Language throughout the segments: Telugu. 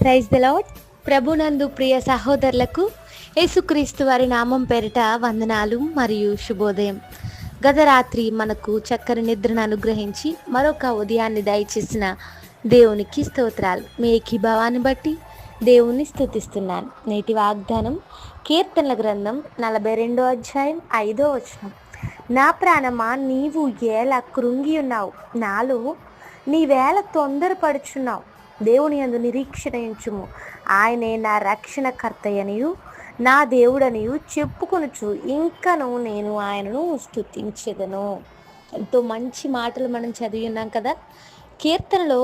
Praise the lord. ప్రభునందు ప్రియ సహోదరులకు యేసుక్రీస్తు వారి నామం పేరిట వందనాలు మరియు శుభోదయం. గత రాత్రి మనకు చక్కని నిద్రను అనుగ్రహించి మరొక ఉదయాన్ని దయచేసిన దేవునికి స్తోత్రాలు. మీ ఏకీభావాన్ని బట్టి దేవుణ్ణి స్తుతిస్తున్నాను. నేటి వాగ్దానం కీర్తనల గ్రంథం 42వ అధ్యాయం 5వ వచనం. నా ప్రాణమా, నీవు ఏల కృంగి ఉన్నావు, నాలో నీవేళ తొందరపడుచున్నావు. దేవుని యందు నిరీక్షణ ఉంచుము, ఆయనే నా రక్షణకర్తయనియు నా దేవుడనియు చెప్పుకొనుచు ఇంకను నేను ఆయనను స్తుతించెదను. ఎంతో మంచి మాటలు మనం చదివి ఉన్నాం కదా. కీర్తనలో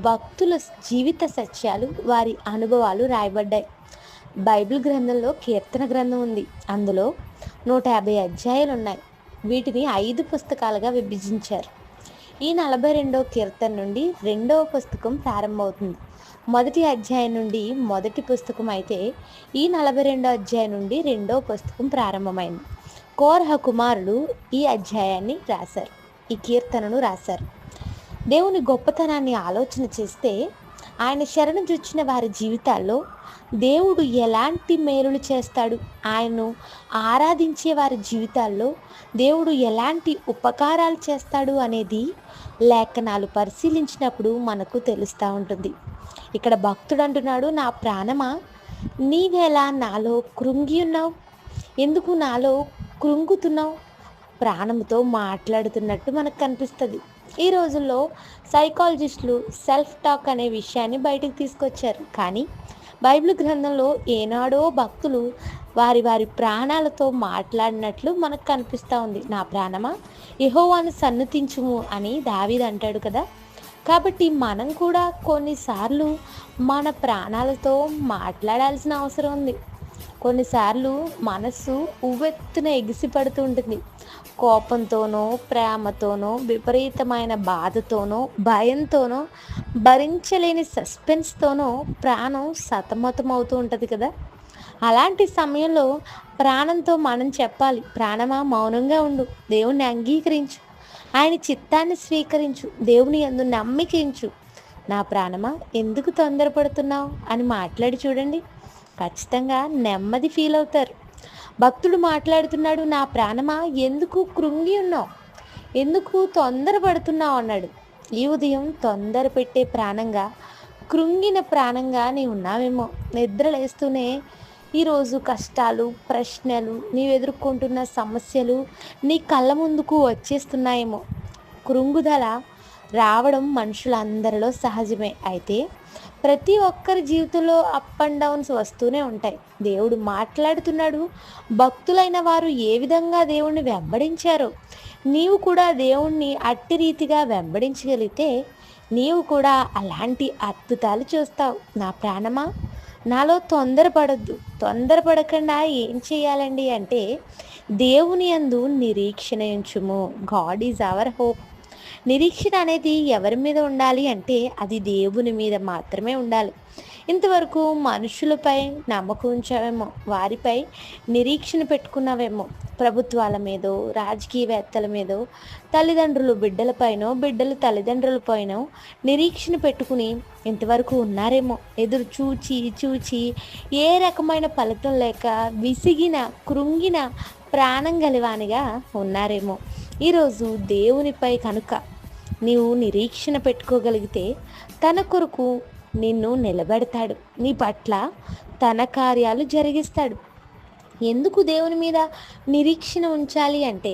భక్తుల జీవిత సత్యాలు, వారి అనుభవాలు రాయబడ్డాయి. బైబిల్ గ్రంథంలో కీర్తన గ్రంథం ఉంది. అందులో 150 అధ్యాయాలు ఉన్నాయి. వీటిని 5 పుస్తకాలుగా విభజించారు. ఈ 42వ కీర్తన నుండి 2వ పుస్తకం ప్రారంభమవుతుంది. మొదటి అధ్యాయం నుండి మొదటి పుస్తకం అయితే ఈ 42వ అధ్యాయం నుండి 2వ పుస్తకం ప్రారంభమైంది. కోరహ కుమారుడు ఈ అధ్యాయాన్ని రాశారు, ఈ కీర్తనను రాశారు. దేవుని గొప్పతనాన్ని ఆలోచన చేస్తే ఆయన శరణు జొచ్చిన వారి జీవితాల్లో దేవుడు ఎలాంటి మేలులు చేస్తాడు, ఆయన్ను ఆరాధించే వారి జీవితాల్లో దేవుడు ఎలాంటి ఉపకారాలు చేస్తాడు అనేది లేఖనాలు పరిశీలించినప్పుడు మనకు తెలుస్తూ ఉంటుంది. ఇక్కడ భక్తుడు అంటున్నాడు, నా ప్రాణమా, నీవేలా నాలో కృంగి ఉన్నావు, ఎందుకు నాలో కృంగుతున్నావు? ప్రాణంతో మాట్లాడుతున్నట్టు మనకు కనిపిస్తుంది. ఈ రోజుల్లో సైకాలజిస్టులు సెల్ఫ్ టాక్ అనే విషయాన్ని బయటకు తీసుకొచ్చారు. కానీ బైబిల్ గ్రంథంలో ఏనాడో భక్తులు వారి వారి ప్రాణాలతో మాట్లాడినట్లు మనకు కనిపిస్తూ ఉంది. నా ప్రాణమా, యెహోవాను సన్నుతించుము అని దావీదు అంటాడు కదా. కాబట్టి మనం కూడా కొన్నిసార్లు మన ప్రాణాలతో మాట్లాడాల్సిన అవసరం ఉంది. కొన్నిసార్లు మనస్సు ఉవ్వెత్తున ఎగిసిపడుతూ ఉంటుంది. కోపంతోనో, ప్రేమతోనో, విపరీతమైన బాధతోనో, భయంతోనో, భరించలేని సస్పెన్స్తోనో ప్రాణం సతమతమవుతూ ఉంటుంది కదా. అలాంటి సమయంలో ప్రాణంతో మనం చెప్పాలి, ప్రాణమా మౌనంగా ఉండు, దేవుణ్ణి అంగీకరించు, ఆయన చిత్తాన్ని స్వీకరించు, దేవుని యందు నమ్మికించు. నా ప్రాణమా, ఎందుకు తొందరపడుతున్నావు అని మాట్లాడి చూడండి, ఖచ్చితంగా నెమ్మది ఫీల్ అవుతారు. భక్తుడు మాట్లాడుతున్నాడు, నా ప్రాణమా ఎందుకు కృంగి ఉన్నావు, ఎందుకు తొందరపడుతున్నావు అన్నాడు. ఈ ఉదయం తొందర పెట్టే ప్రాణంగా, కృంగిన ప్రాణంగా నీ ఉన్నావేమో. నిద్రలేస్తూనే ఈరోజు కష్టాలు, ప్రశ్నలు, నీవు ఎదుర్కొంటున్న సమస్యలు నీ కళ్ళ ముందుకు వచ్చేస్తున్నాయేమో. కృంగుదల రావడం మనుషులందరిలో సహజమే. అయితే ప్రతి ఒక్కరి జీవితంలో అప్ అండ్ డౌన్స్ వస్తూనే ఉంటాయి. దేవుడు మాట్లాడుతున్నాడు. భక్తులైన వారు ఏ విధంగా దేవుణ్ణి వెంబడించారో నీవు కూడా దేవుణ్ణి అట్టి రీతిగా వెంబడించగలిగితే నీవు కూడా అలాంటి అద్భుతాలు చూస్తావు. నా ప్రాణమా, నాలో తొందరపడద్దు. తొందరపడకుండా ఏం చేయాలండి అంటే దేవుని యందు నిరీక్షణ ఉంచుము. God is our hope. నిరీక్షణ అనేది ఎవరి మీద ఉండాలి అంటే అది దేవుని మీద మాత్రమే ఉండాలి. ఇంతవరకు మనుషులపై నమ్మకం ఉంచావేమో, వారిపై నిరీక్షణ పెట్టుకున్నావేమో, ప్రభుత్వాల మీదో, రాజకీయవేత్తల మీదో, తల్లిదండ్రులు బిడ్డలపైనో, బిడ్డలు తల్లిదండ్రులపైనో నిరీక్షణ పెట్టుకుని ఇంతవరకు ఉన్నారేమో. ఎదురు చూచి చూచి ఏ రకమైన ఫలితం లేక విసిగిన, కృంగిన ప్రాణం గలివానిగా ఉన్నారేమో. ఈరోజు దేవునిపై కనుక నీవు నిరీక్షణ పెట్టుకోగలిగితే తన కొరకు నిన్ను నిలబెడతాడు, నీ పట్ల తన కార్యాలు జరిగిస్తాడు. ఎందుకు దేవుని మీద నిరీక్షణ ఉంచాలి అంటే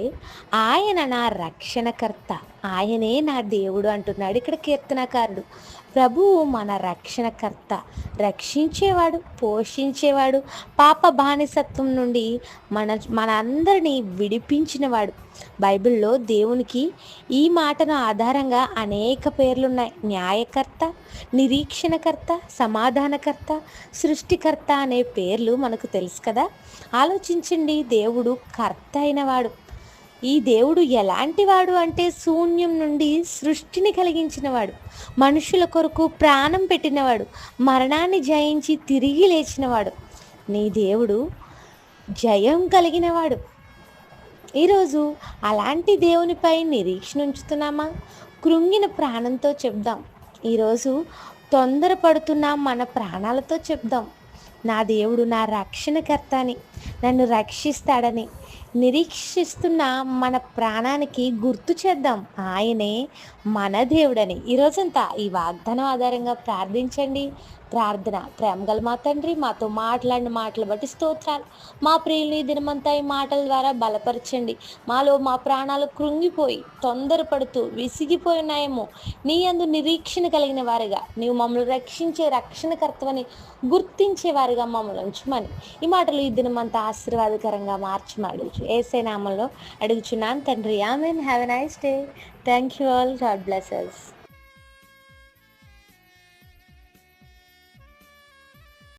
ఆయన నా రక్షణకర్త, ఆయనే నా దేవుడు అంటున్నాడు ఇక్కడ కీర్తనకారుడు. ప్రభువు మన రక్షణకర్త, రక్షించేవాడు, పోషించేవాడు, పాప బానిసత్వం నుండి మనందరినీ విడిపించినవాడు. బైబిల్లో దేవునికి ఈ మాటను ఆధారంగా అనేక పేర్లున్నాయి. న్యాయకర్త, నిరీక్షణకర్త, సమాధానకర్త, సృష్టికర్త అనే పేర్లు మనకు తెలుసు కదా. ఆలోచించండి, దేవుడు కర్త అయినవాడు. ఈ దేవుడు ఎలాంటి వాడు అంటే శూన్యం నుండి సృష్టిని కలిగించినవాడు, మనుషుల కొరకు ప్రాణం పెట్టినవాడు, మరణాన్ని జయించి తిరిగి లేచినవాడు. నీ దేవుడు జయం కలిగినవాడు. ఈరోజు అలాంటి దేవునిపై నిరీక్షణ ఉంచుతున్నామా? కృంగిన ప్రాణంతో చెప్దాం, ఈరోజు తొందరపడుతున్న మన ప్రాణాలతో చెప్దాం, నా దేవుడు నా రక్షణకర్త అని, నన్ను రక్షిస్తాడని. నిరీక్షిస్తున్న మన ప్రాణానికి గుర్తు చేద్దాం, ఆయనే మన దేవుడని. ఈరోజంతా ఈ వాగ్దానం ఆధారంగా ప్రార్థించండి. ప్రార్థన. ప్రేమగల మా తండ్రి, మాతో మాట్లాడిన మాటలు బట్టి స్తోత్రాలు. మా ప్రియుల్ని ఈ దినమంతా ఈ మాటల ద్వారా బలపరచండి. మాలో మా ప్రాణాలు కృంగిపోయి తొందరపడుతూ విసిగిపోయినాయేమో, నీ యందు నిరీక్షణ కలిగిన వారుగా, నీవు మమ్మల్ని రక్షించే రక్షణకర్తవని గుర్తించేవారుగా మమ్మల్ని ఉంచమని ఈ మాటలు ఈ దినమంతా ఆశీర్వాదకరంగా మార్చమాడచ్చు యేసయ్య నామములో అడుగుచున్నాను తండ్రి. ఆమేన్. Have a nice day. Thank you all. God bless us.